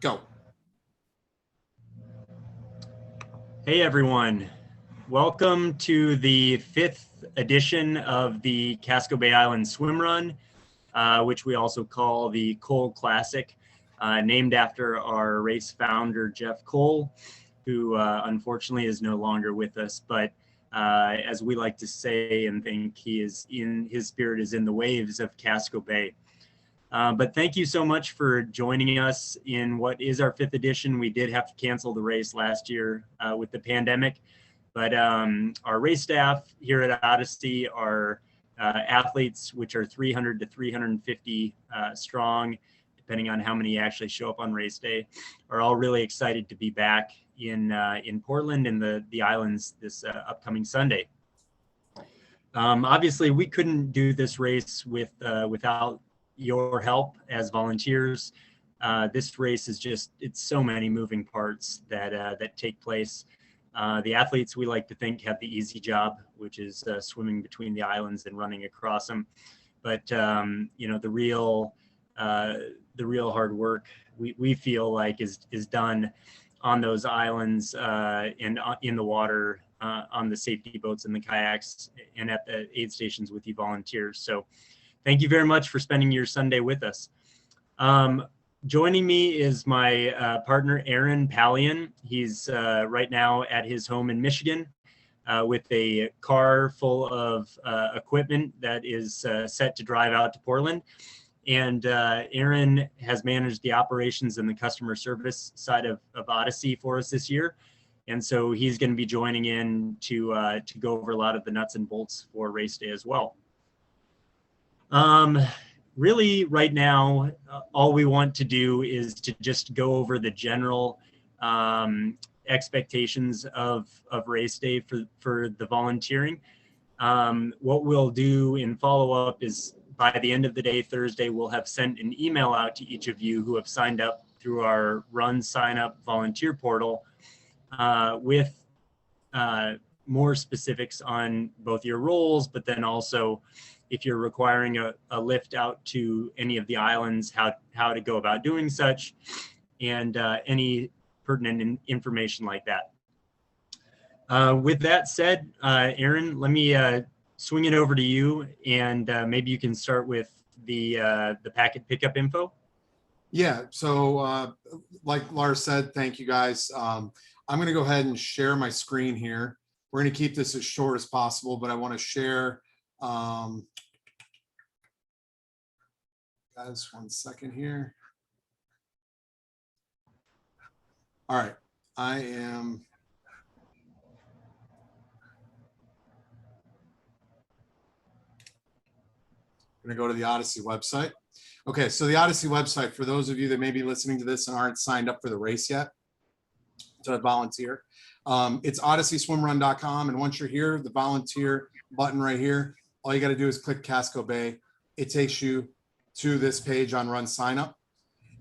Go. Hey everyone, welcome to the 5th edition of the Casco Bay Island SwimRun, which we also call the Cole Classic, named after our race founder, Jeff Cole, who unfortunately is no longer with us. But as we like to say and think, his spirit is in the waves of Casco Bay. But thank you so much for joining us in what is our 5th edition. We did have to cancel the race last year with the pandemic, but our race staff here at Odyssey, our athletes, which are 300 to 350 strong, depending on how many actually show up on race day, are all really excited to be back in Portland and the islands this upcoming Sunday. Obviously, we couldn't do this race without your help as volunteers. This race is it's so many moving parts that take place. The athletes, we like to think, have the easy job, which is swimming between the islands and running across them. But the real hard work we feel like is done on those islands and in the water, on the safety boats and the kayaks, and at the aid stations with you volunteers. So thank you very much for spending your Sunday with us. Joining me is my partner, Aaron Pallian. He's right now at his home in Michigan with a car full of equipment that is set to drive out to Portland. And Aaron has managed the operations and the customer service side of Odyssey for us this year. And so he's going to be joining in to go over a lot of the nuts and bolts for race day as well. Really, right now, all we want to do is to just go over the general expectations of race day for the volunteering. What we'll do in follow-up is by the end of the day, Thursday, we'll have sent an email out to each of you who have signed up through our Run Sign Up volunteer portal with more specifics on both your roles, but then also if you're requiring a lift out to any of the islands, how to go about doing such, and any pertinent information like that. With that said, Aaron, let me swing it over to you, and maybe you can start with the packet pickup info. Yeah, so like Lars said, thank you guys. I'm going to go ahead and share my screen here. We're going to keep this as short as possible, but I want to share. Guys, 1 second here. All right, I am. I'm going to go to the Odyssey website. Okay, so the Odyssey website, for those of you that may be listening to this and aren't signed up for the race yet, to volunteer, it's odysseyswimrun.com. And once you're here, the volunteer button right here, all you got to do is click Casco Bay. It takes you to this page on Run Sign Up.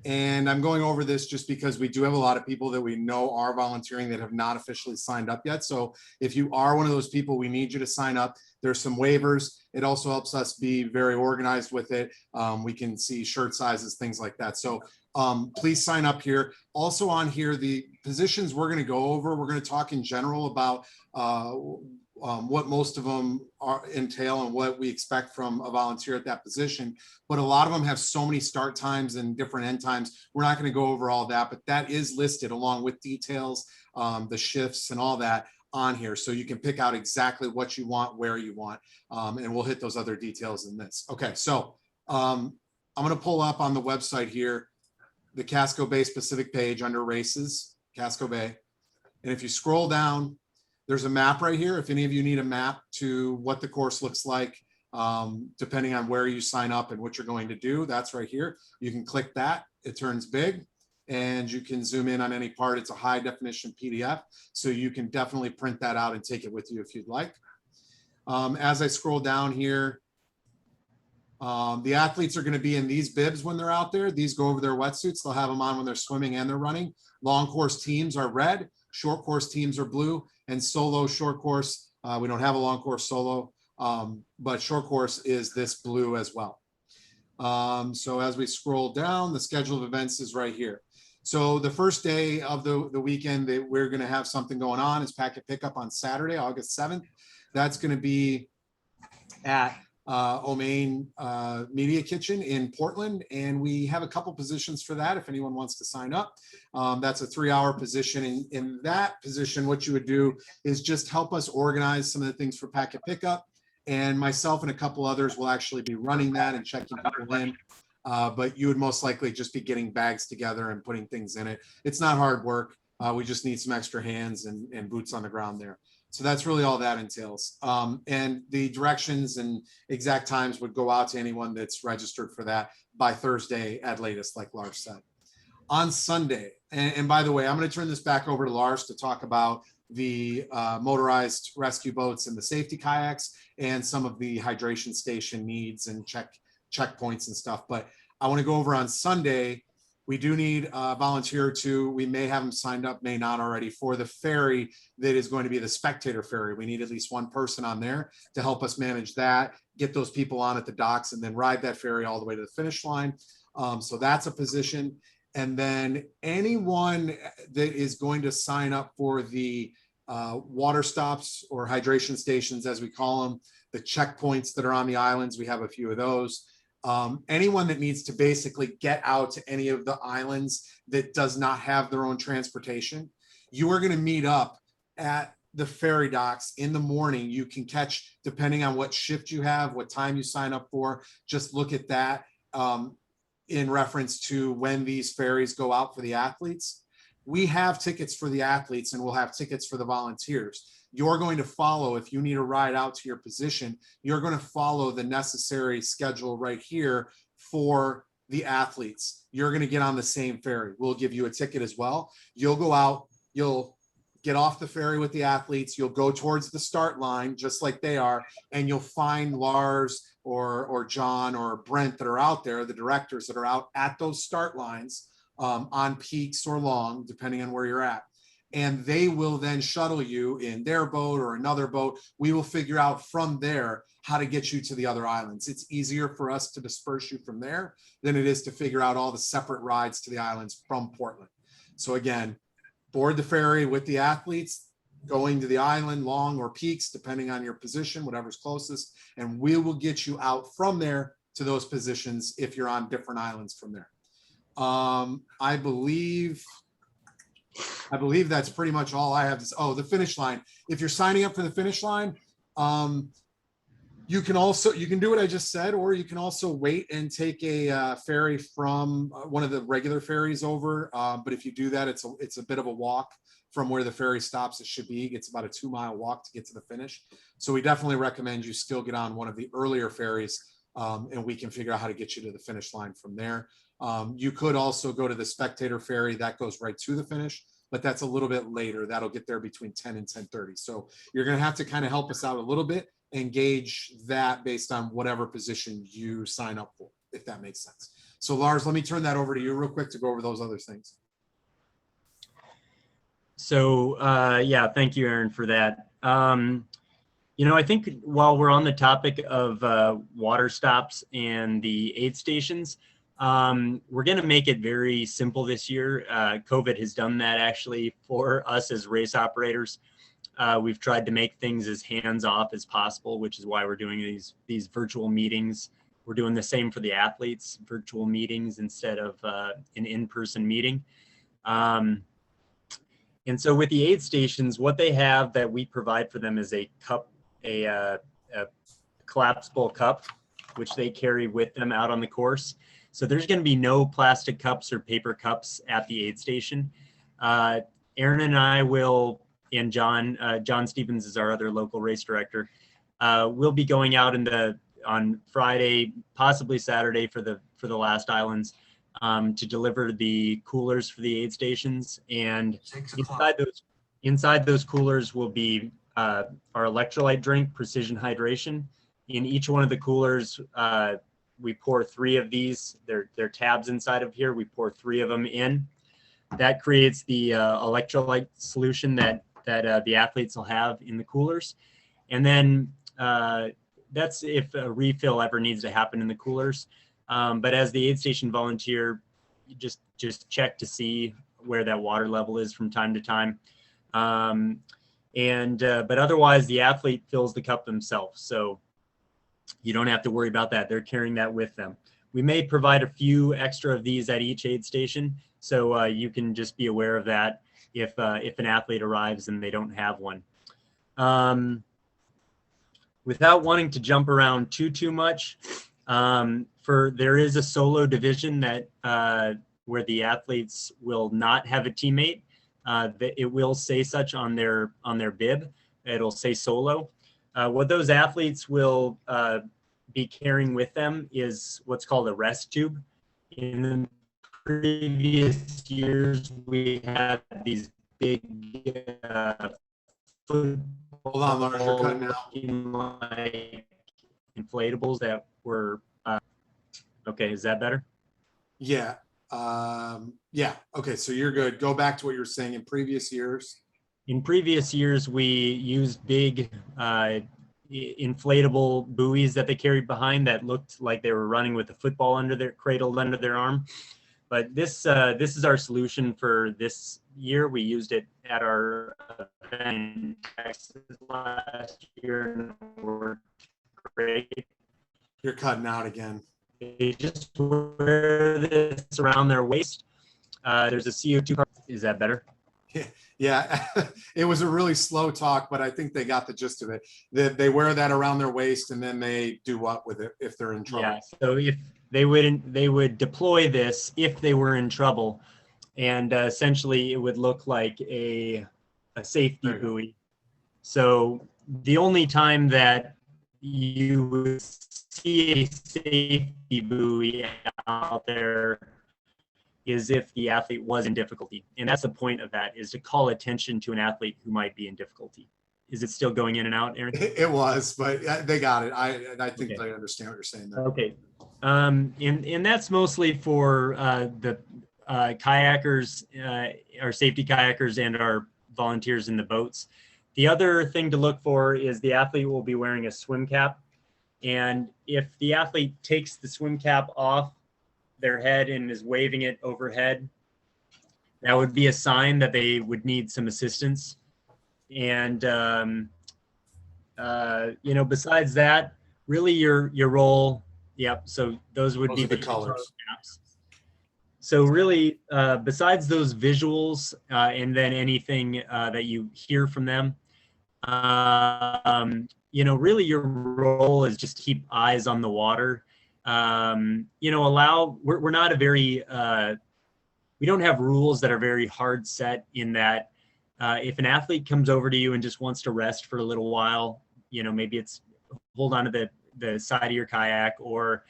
And I'm going over this just because we do have a lot of people that we know are volunteering that have not officially signed up yet. So if you are one of those people, we need you to sign up. There's some waivers. It also helps us be very organized with it. We can see shirt sizes, things like that. So please sign up here. Also on here, the positions we're going to go over, we're going to talk in general about what most of them entail and what we expect from a volunteer at that position. But a lot of them have so many start times and different end times. We're not going to go over all that, but that is listed along with details, the shifts and all that on here. So you can pick out exactly what you want, where you want, and we'll hit those other details in this. Okay, so I'm going to pull up on the website here, the Casco Bay specific page under races, Casco Bay. And if you scroll down, there's a map right here. If any of you need a map to what the course looks like, depending on where you sign up and what you're going to do, that's right here. You can click that. It turns big and you can zoom in on any part. It's a high definition PDF. So you can definitely print that out and take it with you if you'd like. As I scroll down here, the athletes are going to be in these bibs when they're out there. These go over their wetsuits. They'll have them on when they're swimming and they're running. Long course teams are red. Short course teams are blue. And solo short course, we don't have a long course solo, but short course is this blue as well. So as we scroll down, the schedule of events is right here. So the first day of the weekend that we're going to have something going on is packet pickup on Saturday, August 7th. That's going to be at Maine Media Kitchen in Portland, and we have a couple positions for that if anyone wants to sign up. That's a 3-hour position. In that position, what you would do is just help us organize some of the things for packet pickup, and myself and a couple others will actually be running that and checking people in. But you would most likely just be getting bags together and putting things in it. It's not hard work. We just need some extra hands and boots on the ground there. So that's really all that entails. And the directions and exact times would go out to anyone that's registered for that by Thursday at latest, like Lars said. On Sunday, and by the way, I'm going to turn this back over to Lars to talk about the motorized rescue boats and the safety kayaks and some of the hydration station needs and checkpoints and stuff. But I want to go over on Sunday. We do need a volunteer or two. We may have them signed up, may not already, for the ferry that is going to be the spectator ferry. We need at least one person on there to help us manage that, get those people on at the docks, and then ride that ferry all the way to the finish line. So that's a position. And then anyone that is going to sign up for the water stops or hydration stations, as we call them, the checkpoints that are on the islands, we have a few of those. Anyone that needs to basically get out to any of the islands that does not have their own transportation, you are going to meet up at the ferry docks in the morning. You can catch, depending on what shift you have, what time you sign up for, just look at that in reference to when these ferries go out for the athletes. We have tickets for the athletes and we'll have tickets for the volunteers. You're going to follow, if you need a ride out to your position, you're going to follow the necessary schedule right here for the athletes. You're going to get on the same ferry. We'll give you a ticket as well. You'll go out, you'll get off the ferry with the athletes, you'll go towards the start line just like they are, and you'll find Lars or John or Brent that are out there, the directors that are out at those start lines on peaks or long, depending on where you're at. And they will then shuttle you in their boat or another boat. We will figure out from there how to get you to the other islands. It's easier for us to disperse you from there than it is to figure out all the separate rides to the islands from Portland. So again, board the ferry with the athletes, going to the island, long or peaks, depending on your position, whatever's closest. And we will get you out from there to those positions if you're on different islands from there. I believe that's pretty much all I have to say. Oh, the finish line. If you're signing up for the finish line, you can do what I just said, or you can also wait and take a ferry from one of the regular ferries over. But if you do that, it's a bit of a walk from where the ferry stops. It should be. It's about a 2-mile walk to get to the finish. So we definitely recommend you still get on one of the earlier ferries, and we can figure out how to get you to the finish line from there. You could also go to the spectator ferry that goes right to the finish, but that's a little bit later. That'll get there between 10 and 10:30. So you're going to have to kind of help us out a little bit and gauge that based on whatever position you sign up for, if that makes sense. So Lars, let me turn that over to you real quick to go over those other things. So yeah, thank you, Aaron, for that. I think while we're on the topic of water stops and the aid stations, we're going to make it very simple this year. COVID has done that actually for us as race operators. We've tried to make things as hands-off as possible, which is why we're doing these virtual meetings. We're doing the same for the athletes, virtual meetings instead of an in-person meeting. And so with the aid stations, what they have that we provide for them is a cup, a collapsible cup, which they carry with them out on the course. So there's going to be no plastic cups or paper cups at the aid station. Aaron and I will, and John Stevens is our other local race director. We'll be going out on Friday, possibly Saturday for the last islands to deliver the coolers for the aid stations. And inside those coolers will be our electrolyte drink, Precision Hydration. In each one of the coolers, we pour 3 of these. They're tabs inside of here. We pour 3 of them in. That creates the electrolyte solution that the athletes will have in the coolers. And then that's if a refill ever needs to happen in the coolers. But as the aid station volunteer, you just check to see where that water level is from time to time. But otherwise, the athlete fills the cup themselves, so you don't have to worry about that. They're carrying that with them. We may provide a few extra of these at each aid station, so you can just be aware of that if an athlete arrives and they don't have one. Without wanting to jump around too much, there is a solo division that where the athletes will not have a teammate. It will say such on their bib. It'll say solo. What those athletes will be carrying with them is what's called a rest tube. In the previous years, we had these big Hold on, Lars, you're cutting out. like inflatables that were okay. Is that better? Yeah. Yeah. Okay. So you're good. Go back to what you were saying in previous years. In previous years, we used big inflatable buoys that they carried behind that looked like they were running with a football cradled under their arm. But this is our solution for this year. We used it at our event in Texas last year, and it worked great. You're cutting out again. They just wear this around their waist. There's a CO2 part. Is that better? Yeah, it was a really slow talk, but I think they got the gist of it. They wear that around their waist, and then they do what with it if they're in trouble? Yeah. So if they would deploy this if they were in trouble, and essentially it would look like a safety buoy. So the only time that you would see a safety buoy out there is if the athlete was in difficulty. And that's the point of that, is to call attention to an athlete who might be in difficulty. Is it still going in and out, Aaron? It was, but they got it. I think they understand what you're saying there. Okay. And that's mostly for the kayakers, our safety kayakers, and our volunteers in the boats. The other thing to look for is the athlete will be wearing a swim cap. And if the athlete takes the swim cap off their head and is waving it overhead, that would be a sign that they would need some assistance. And besides that, really your role. Yep. So those would be the colors. Caps. So really, besides those visuals and then anything that you hear from them, really your role is just keep eyes on the water. We're not a very, we don't have rules that are very hard set, in that if an athlete comes over to you and just wants to rest for a little while, maybe it's hold on to the side of your kayak, or,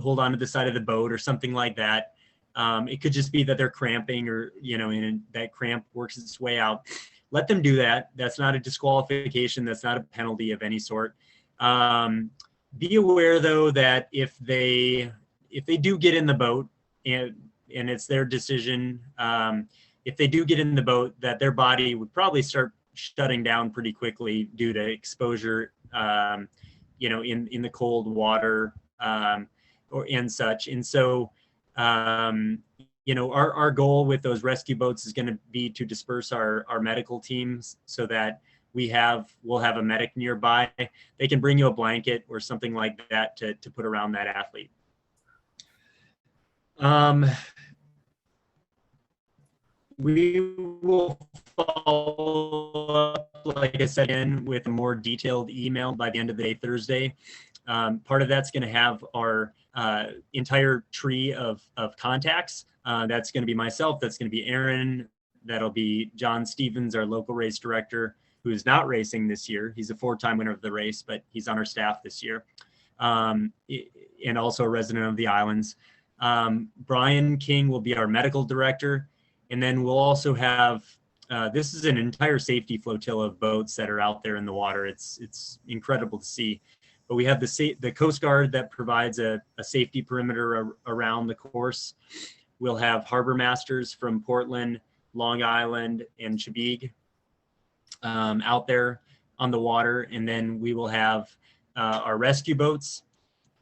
hold on to the side of the boat or something like that. It could just be that they're cramping, or, and that cramp works its way out. Let them do that. That's not a disqualification. That's not a penalty of any sort. Be aware, though, that if they do get in the boat, and it's their decision, if they do get in the boat, that their body would probably start shutting down pretty quickly due to exposure, in the cold water, and such. And so, our goal with those rescue boats is going to be to disperse our medical teams, so that we'll have a medic nearby. They can bring you a blanket or something like that to put around that athlete. We will follow up, like I said, with a more detailed email by the end of the day, Thursday. Part of that's going to have our entire tree of contacts. That's going to be myself. That's going to be Aaron. That'll be John Stevens, our local race director, who is not racing this year. He's a 4-time winner of the race, but he's on our staff this year, and also a resident of the islands. Brian King will be our medical director. And then we'll also have, this is an entire safety flotilla of boats that are out there in the water. It's incredible to see. But we have the Coast Guard that provides a safety perimeter around the course. We'll have harbor masters from Portland, Long Island, and Chebeague out there on the water. And then we will have our rescue boats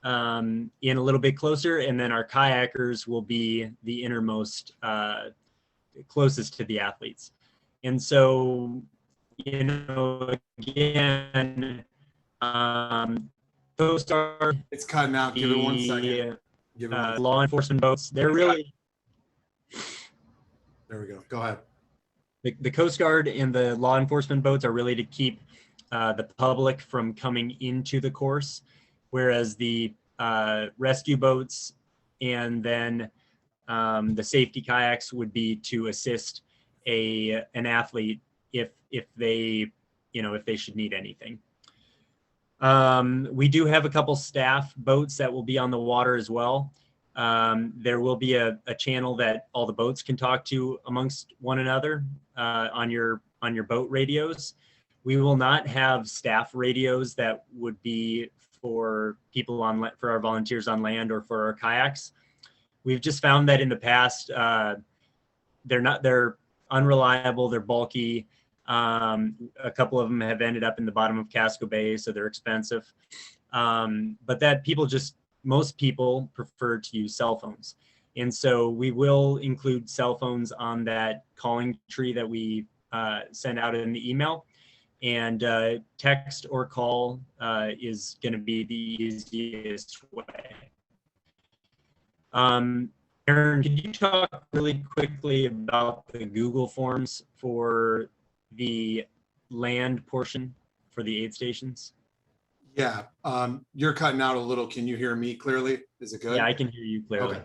in a little bit closer, and then our kayakers will be the innermost, closest to the athletes. And so, again, Coast Guard, It's cutting out. Give it 1 second. Give it 1 second. law enforcement boats, they're really, There we go. Go ahead. the Coast Guard and the law enforcement boats are really to keep the public from coming into the course, whereas the rescue boats and then the safety kayaks would be to assist an athlete if they, if they should need anything. We do have a couple staff boats that will be on the water as well. There will be a channel that all the boats can talk to amongst one another on your boat radios. We will not have staff radios that would be for people for our volunteers on land or for our kayaks. We've just found that in the past, they're unreliable, they're bulky. A couple of them have ended up in the bottom of Casco Bay, so they're expensive. But that most people prefer to use cell phones. And so we will include cell phones on that calling tree that we send out in the email. And text or call is going to be the easiest way. Aaron, can you talk really quickly about the Google Forms for the land portion for the aid stations? Yeah, you're cutting out a little. Can you hear me clearly? Is it good? Yeah, I can hear you clearly. Okay.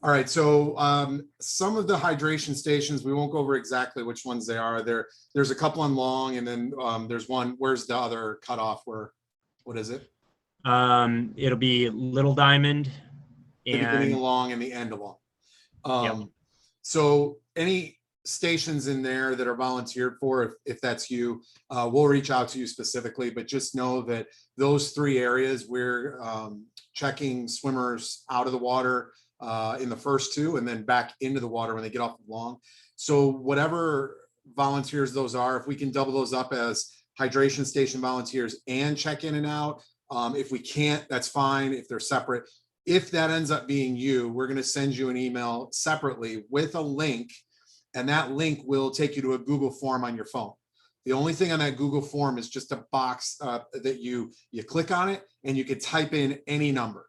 All right. So some of the hydration stations, we won't go over exactly which ones they are. There's a couple on Long, and then there's one. Where's the other cutoff? What is it? It'll be Little Diamond. The beginning of Long and the end of Long. Yep. So any stations in there that are volunteered for, if that's you, we'll reach out to you specifically, but just know that those 3 areas, we're checking swimmers out of the water in the first 2 and then back into the water when they get off of Long. So whatever volunteers those are, if we can double those up as hydration station volunteers and check in and out, if we can't, that's fine if they're separate. If that ends up being you, we're going to send you an email separately with a link, and that link will take you to a Google form on your phone. The only thing on that Google form is just a box that you click on it and you can type in any number.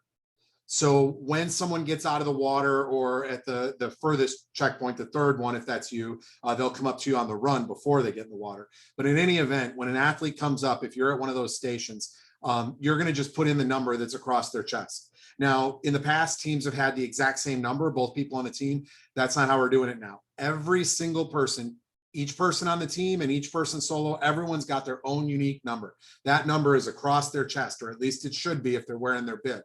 So when someone gets out of the water or at the furthest checkpoint, the 3rd one, if that's you, they'll come up to you on the run before they get in the water. But in any event, when an athlete comes up, if you're at one of those stations, you're going to just put in the number that's across their chest. Now, in the past, teams have had the exact same number, both people on the team. That's not how we're doing it now. Every single person, each person on the team and each person solo, everyone's got their own unique number. That number is across their chest, or at least it should be if they're wearing their bib.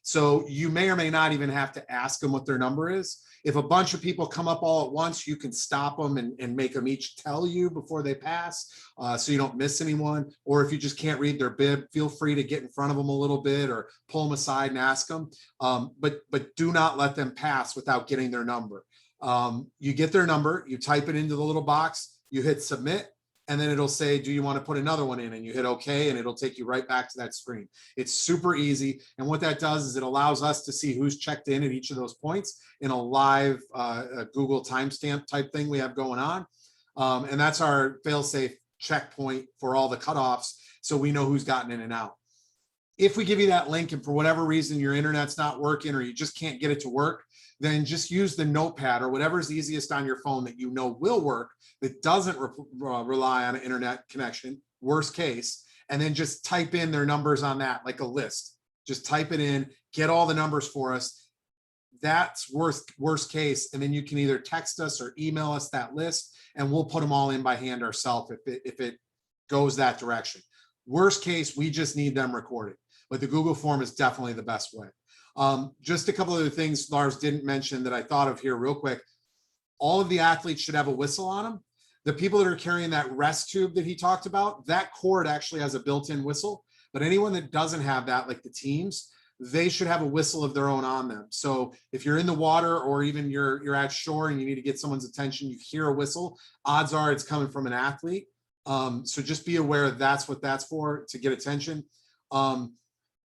So you may or may not even have to ask them what their number is. If a bunch of people come up all at once, you can stop them and make them each tell you before they pass, so you don't miss anyone. Or if you just can't read their bib, feel free to get in front of them a little bit or pull them aside and ask them. But do not let them pass without getting their number. You get their number, you type it into the little box, you hit submit, and then it'll say, do you want to put another one in? And you hit okay, and it'll take you right back to that screen. It's super easy. And what that does is it allows us to see who's checked in at each of those points in a live Google timestamp type thing we have going on. And that's our fail-safe checkpoint for all the cutoffs, so we know who's gotten in and out. If we give you that link and for whatever reason your internet's not working or you just can't get it to work, then just use the notepad or whatever's easiest on your phone that you know will work, that doesn't rely on an internet connection, worst case, and then just type in their numbers on that like a list. Just type it in, get all the numbers for us. That's worst case, and then you can either text us or email us that list, and we'll put them all in by hand ourselves if it goes that direction. Worst case, we just need them recorded, but the Google form is definitely the best way. Just a couple of other things Lars didn't mention that I thought of here real quick. All of the athletes should have a whistle on them. The people that are carrying that rest tube that he talked about, that cord actually has a built-in whistle, but anyone that doesn't have that, like the teams, they should have a whistle of their own on them. So if you're in the water or even you're at shore and you need to get someone's attention, you hear a whistle, odds are it's coming from an athlete. So just be aware that's what that's for, to get attention.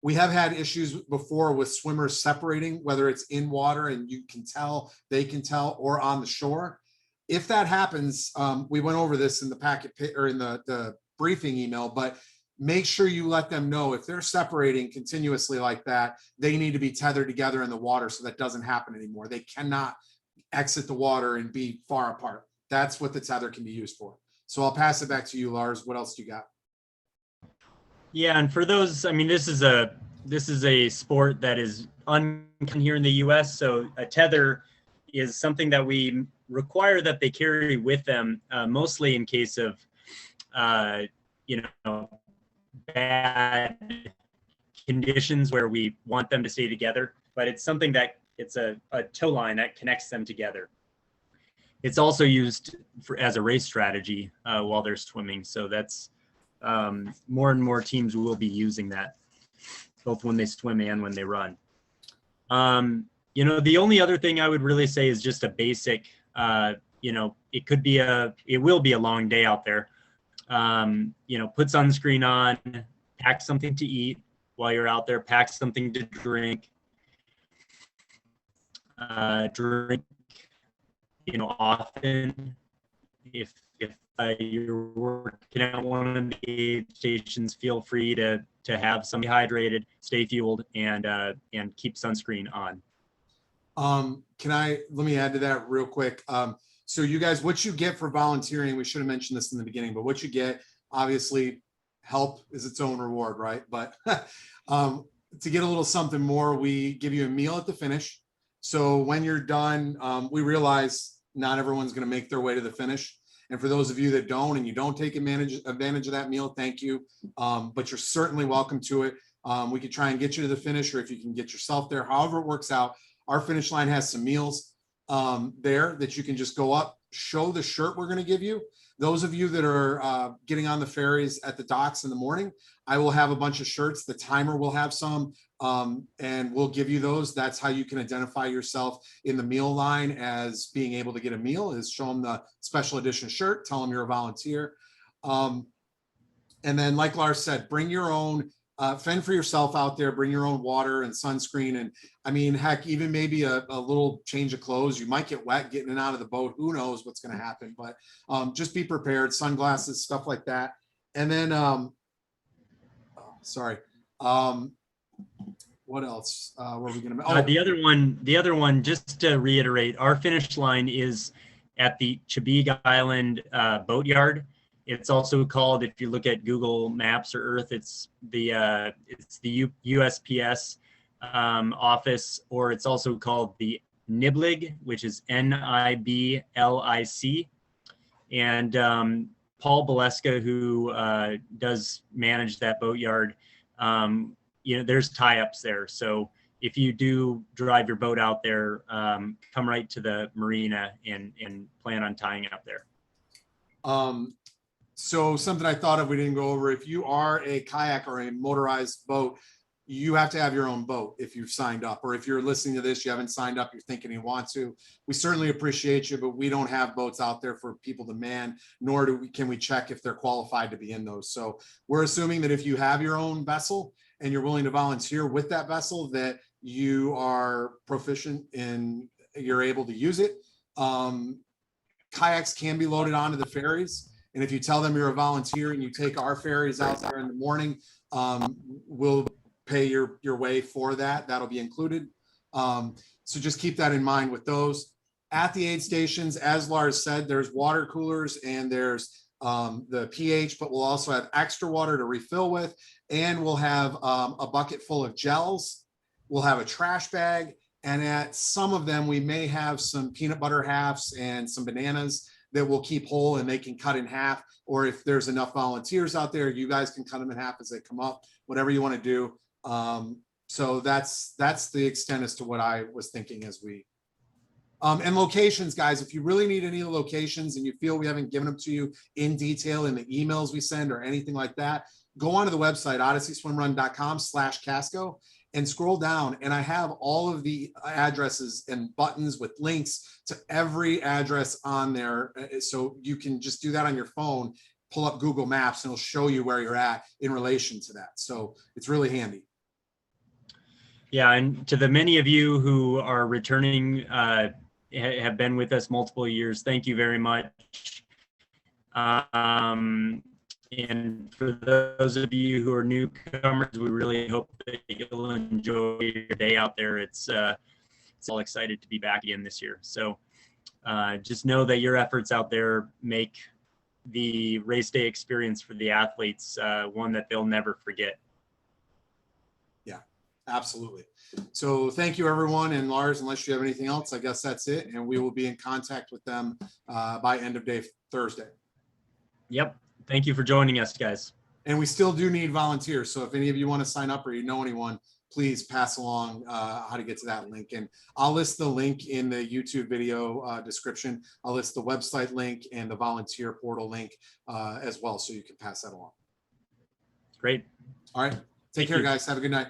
We have had issues before with swimmers separating, whether it's in water and you can tell, they can tell, or on the shore. If that happens, we went over this in the packet or in the briefing email, but make sure you let them know if they're separating continuously like that, they need to be tethered together in the water so that doesn't happen anymore. They cannot exit the water and be far apart. That's what the tether can be used for. So I'll pass it back to you, Lars. What else do you got? Yeah, and for those, I mean, this is a sport that is uncommon here in the U.S. So a tether is something that we require that they carry with them, mostly in case of, you know, bad conditions where we want them to stay together. But it's something that it's a tow line that connects them together. It's also used as a race strategy while they're swimming. So that's more and more teams will be using that, both when they swim and when they run. You know, the only other thing I would really say is just a basic, you know, it will be a long day out there. You know, put sunscreen on, pack something to eat while you're out there, pack something to drink, you know, often. If you're working at one of the aid stations, feel free to have somebody hydrated, stay fueled, and keep sunscreen on. Let me add to that real quick. So you guys, what you get for volunteering, we should have mentioned this in the beginning, but what you get, obviously help is its own reward, right? But to get a little something more, we give you a meal at the finish. So when you're done, we realize not everyone's going to make their way to the finish. And for those of you that don't, and you don't take advantage of that meal, thank you. But you're certainly welcome to it. We could try and get you to the finish, or if you can get yourself there, however it works out. Our finish line has some meals there that you can just go up, show the shirt we're going to give you. Those of you that are getting on the ferries at the docks in the morning, I will have a bunch of shirts. The timer will have some, and we'll give you those. That's how you can identify yourself in the meal line as being able to get a meal, is show them the special edition shirt, tell them you're a volunteer. And then, like Lars said, bring your own, fend for yourself out there, bring your own water and sunscreen. And I mean, heck, even maybe a little change of clothes. You might get wet getting in and out of the boat. Who knows what's going to happen, but just be prepared, sunglasses, stuff like that. And then, what else were we going to, the other one, just to reiterate, our finish line is at the Casco Bay Island boatyard. It's also called, if you look at Google Maps or Earth, it's the USPS office, or it's also called the NIBLIC, which is NIBLIC. And Paul Baleska, who does manage that boatyard, you know, there's tie-ups there. So if you do drive your boat out there, come right to the marina and plan on tying up there. So something I thought of, we didn't go over, if you are a kayak or a motorized boat, you have to have your own boat if you've signed up, or if you're listening to this, you haven't signed up, you're thinking you want to. We certainly appreciate you, but we don't have boats out there for people to man, nor can we check if they're qualified to be in those. So we're assuming that if you have your own vessel and you're willing to volunteer with that vessel, that you are proficient and you're able to use it. Kayaks can be loaded onto the ferries. And if you tell them you're a volunteer and you take our ferries out there in the morning, we'll pay your way for that. That'll be included. So just keep that in mind with those. At the aid stations, as Lars said, there's water coolers and there's the pH, but we'll also have extra water to refill with. And we'll have a bucket full of gels. We'll have a trash bag. And at some of them, we may have some peanut butter halves and some bananas that we'll keep whole and they can cut in half. Or if there's enough volunteers out there, you guys can cut them in half as they come up, whatever you want to do. So that's the extent as to what I was thinking as we, and locations, guys, if you really need any locations and you feel we haven't given them to you in detail in the emails we send or anything like that, go onto the website, odysseyswimrun.com/Casco, and scroll down, and I have all of the addresses and buttons with links to every address on there. So you can just do that on your phone, pull up Google Maps, and it'll show you where you're at in relation to that. So it's really handy. Yeah, and to the many of you who are returning, have been with us multiple years, thank you very much. And for those of you who are newcomers, we really hope that you'll enjoy your day out there. It's all excited to be back again this year. So just know that your efforts out there make the race day experience for the athletes one that they'll never forget. Yeah, absolutely. So thank you, everyone. And Lars, unless you have anything else, I guess that's it. And we will be in contact with them by end of day Thursday. Yep. Thank you for joining us, guys. And we still do need volunteers. So if any of you want to sign up or you know anyone, please pass along how to get to that link. And I'll list the link in the YouTube video description. I'll list the website link and the volunteer portal link as well, so you can pass that along. Great. All right. Take care, guys. Have a good night.